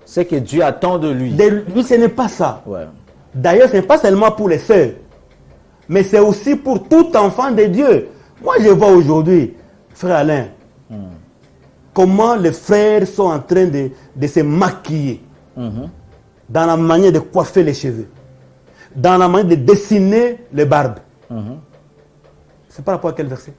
C'est que Dieu attend de lui. De lui, ce n'est pas ça. Ouais. D'ailleurs, ce n'est pas seulement pour les sœurs, mais c'est aussi pour tout enfant de Dieu. Moi, je vois aujourd'hui, frère Alain, comment les frères sont en train de se maquiller dans la manière de coiffer les cheveux, dans la manière de dessiner les barbes. C'est par rapport à quel verset?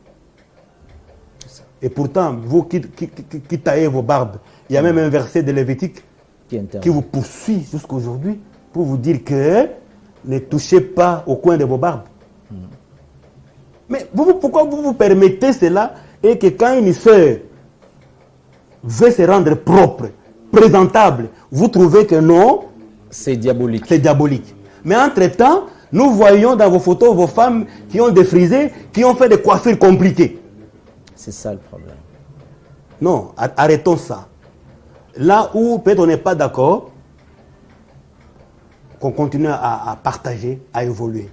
Et pourtant, vous qui taillez vos barbes, il y a même un verset de Lévitique qui vous poursuit jusqu'aujourd'hui pour vous dire que ne touchez pas au coin de vos barbes. Mais pourquoi vous vous permettez cela et que quand une sœur veut se rendre propre, présentable, vous trouvez que non, c'est diabolique. C'est diabolique. Mais entre-temps, nous voyons dans vos photos vos femmes qui ont défrisé, qui ont fait des coiffures compliquées. C'est ça le problème. Non, arrêtons ça. Là où peut-être on n'est pas d'accord, qu'on continue à partager, à évoluer.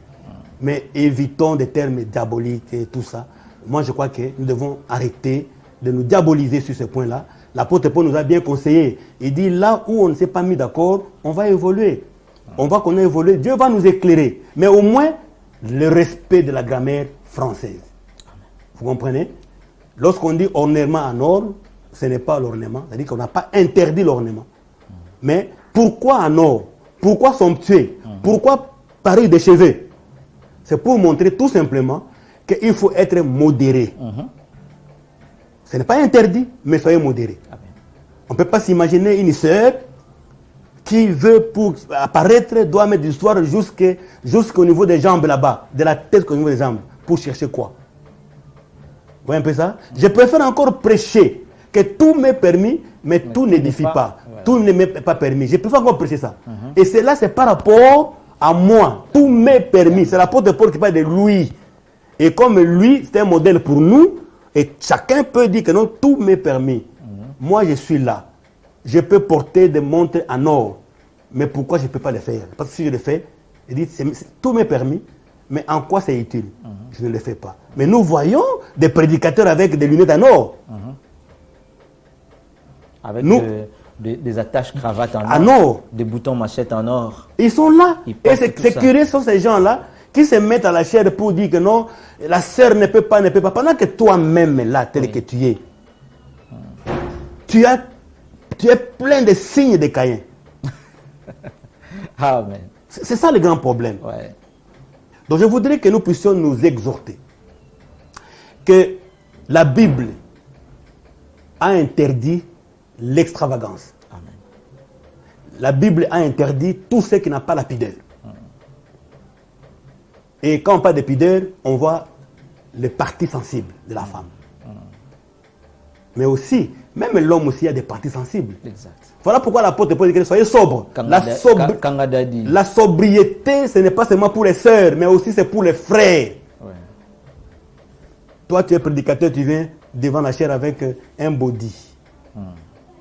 Mais évitons des termes diaboliques et tout ça. Moi, je crois que nous devons arrêter de nous diaboliser sur ce point-là. L'apôtre Paul nous a bien conseillé. Il dit, là où on ne s'est pas mis d'accord, on va évoluer. On va qu'on a évolué. Dieu va nous éclairer. Mais au moins, le respect de la grammaire française. Vous comprenez? Lorsqu'on dit ornement en or, ce n'est pas l'ornement. C'est-à-dire qu'on n'a pas interdit l'ornement. Mais pourquoi en or? Pourquoi somptueux? Pourquoi pareil de cheveux? C'est pour montrer tout simplement qu'il faut être modéré. Ce n'est pas interdit, mais soyez modéré. On ne peut pas s'imaginer une sœur qui veut, pour apparaître, doit mettre du soir jusqu'au niveau des jambes là-bas, de la tête au niveau des jambes, pour chercher quoi? Vous voyez un peu ça? Je préfère encore prêcher que tout m'est permis, mais tout n'édifie pas. Ouais. Tout ne m'est pas permis. Je préfère encore prêcher ça. Et cela, c'est par rapport à moi. Tout m'est permis. C'est l'apôtre Paul qui parle de lui. Et comme lui, c'est un modèle pour nous, et chacun peut dire que non, tout m'est permis. Moi, je suis là. Je peux porter des montres en or. Mais pourquoi je ne peux pas le faire? Parce que si je le fais, il dit, tout m'est permis, mais en quoi c'est utile? Je ne le fais pas. Mais nous voyons des prédicateurs avec des lunettes en or. Avec des attaches cravates en or. Des boutons machettes en or. Ils sont là. Et c'est curieux, sont ces gens-là qui se mettent à la chair pour dire que non, la sœur ne peut pas. Pendant que toi-même, là, tel que tu es, tu es plein de signes de Caïn. Amen. C'est ça le grand problème. Ouais. Donc je voudrais que nous puissions nous exhorter que la Bible a interdit l'extravagance. Amen. La Bible a interdit tout ce qui n'a pas la pudeur. Et quand on parle de pudeur, on voit les parties sensibles de la femme. Mais aussi, même l'homme aussi a des parties sensibles. Exact. Voilà pourquoi l'apôtre Paul dit soyez sobre. La sobriété, ce n'est pas seulement pour les sœurs, mais aussi c'est pour les frères. Ouais. Toi, tu es prédicateur, tu viens devant la chair avec un body.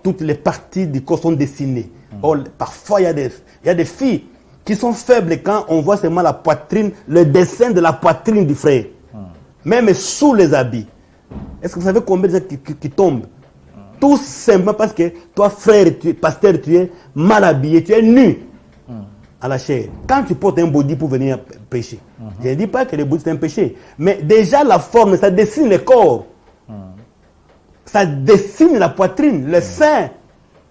Toutes les parties du corps sont dessinées. Or, parfois, il y a des filles qui sont faibles quand on voit seulement la poitrine, le dessin de la poitrine du frère. Même sous les habits. Est-ce que vous savez combien de gens qui tombent? Tout simplement parce que toi, frère, pasteur, tu es mal habillé, tu es nu à la chair. Quand tu portes un body pour venir pécher, je ne dis pas que le body c'est un péché, mais déjà la forme, ça dessine le corps. Ça dessine la poitrine, le sein.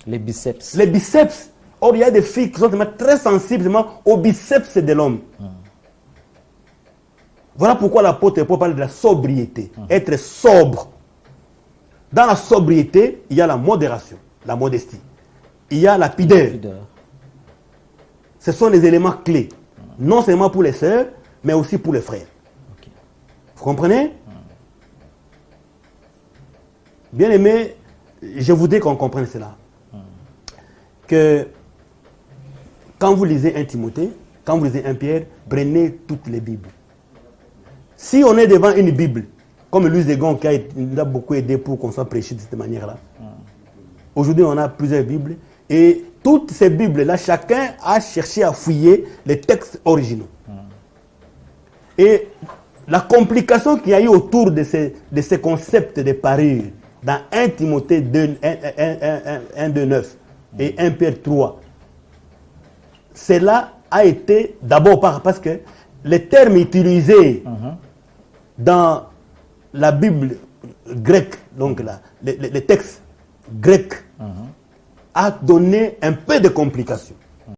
Les biceps. Les biceps. Or, il y a des filles qui sont très sensibles aux biceps de l'homme. Voilà pourquoi l'apôtre Paul parle de la sobriété. Être sobre. Dans la sobriété, il y a la modération, la modestie. Il y a la pudeur. Ce sont les éléments clés. Non seulement pour les sœurs, mais aussi pour les frères. Okay. Vous comprenez? Bien aimé, je voudrais qu'on comprenne cela. Que quand vous lisez 1 Timothée, quand vous lisez 1 Pierre, prenez toutes les Bibles. Si on est devant une Bible, comme Louis Degon qui nous a beaucoup aidé pour qu'on soit prêché de cette manière-là. Aujourd'hui, on a plusieurs Bibles. Et toutes ces Bibles-là, chacun a cherché à fouiller les textes originaux. Et la complication qu'il y a eu autour de ces concepts de parure, dans 1 Timothée 2, 9, et 1 Pierre 3. Cela a été d'abord parce que les termes utilisés dans la Bible grecque, donc les textes grecs, a donné un peu de complications.